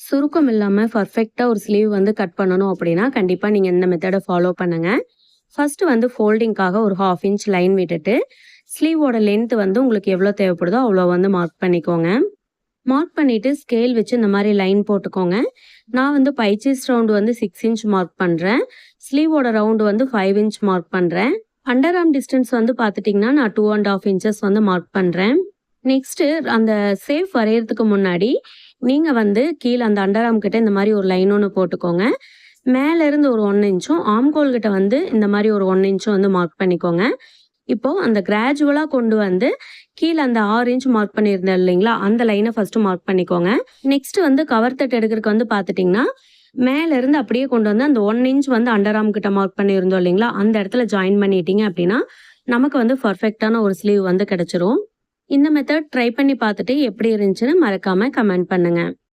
சுருக்கம் இல்லாம பர்ஃபெக்ட்டா ஒரு ஸ்லீவ் வந்து கட் பண்ணணும் அப்படின்னா, கண்டிப்பா நீங்க இந்த மெத்தட ஃபாலோ பண்ணுங்க. ஃபர்ஸ்ட் வந்து ஃபோல்டிங்க்காக ஒரு 1/2 இன்ச் லைன் விட்டுட்டு, ஸ்லீவோட லென்த் வந்து உங்களுக்கு எவ்வளோ தேவைப்படுதோ அவ்வளோ வந்து மார்க் பண்ணிக்கோங்க. மார்க் பண்ணிட்டு ஸ்கேல் வச்சு இந்த மாரி லைன் போட்டுக்கோங்க. நான் வந்து பை செஸ்ட் ரவுண்ட் வந்து 6 இன்ச் மார்க் பண்றேன். ஸ்லீவோட ரவுண்ட் வந்து 5 இன்ச் மார்க் பண்றேன். அண்டர் ஆர்ம் டிஸ்டன்ஸ் வந்து பார்த்துட்டீங்கன்னா, நான் 2 1/2 இன்ச்சஸ் வந்து மார்க் பண்றேன். நெக்ஸ்ட்டு அந்த சேஃப் வரையறதுக்கு முன்னாடி, நீங்க வந்து கீழ அந்த அண்டர் ஆர்ம் கிட்ட இந்த மாரி ஒரு லைன் ஒண்ணு போட்டுக்கோங்க. மேல இருந்து ஒரு 1 இன்ச்சும், ஆர்ம் ஹோல் கிட்ட வந்து இந்த மாரி ஒரு 1 இன்ச்சும் வந்து மார்க் பண்ணிக்கோங்க. இப்போ அந்த கிராஜுவலா கொண்டு வந்து கீழ அந்த 6 இன்ச் மார்க் பண்ணியிருந்தேன் இல்லைங்களா? அந்த லைன ஃபர்ஸ்ட் மார்க் பண்ணிக்கோங்க. நெக்ஸ்ட் வந்து கவர் தட் எடுக்கறதுக்கு வந்து பார்த்துட்டீங்கன்னா, மேல இருந்து அப்படியே கொண்டு வந்து அந்த 1 இன்ச் வந்து அண்டர் ஆர்ம் கிட்ட மார்க் பண்ணியிருந்தோம் இல்லைங்களா? அந்த இடத்துல ஜாயின் பண்ணிட்டீங்க அப்படின்னா, நமக்கு வந்து பெர்ஃபெக்ட்டான ஒரு ஸ்லீவ் வந்து கிடைச்சிரும். இந்த மெத்தட் ட்ரை பண்ணி பார்த்துட்டு எப்படி இருந்துச்சுன்னு மறக்காம கமெண்ட் பண்ணுங்க.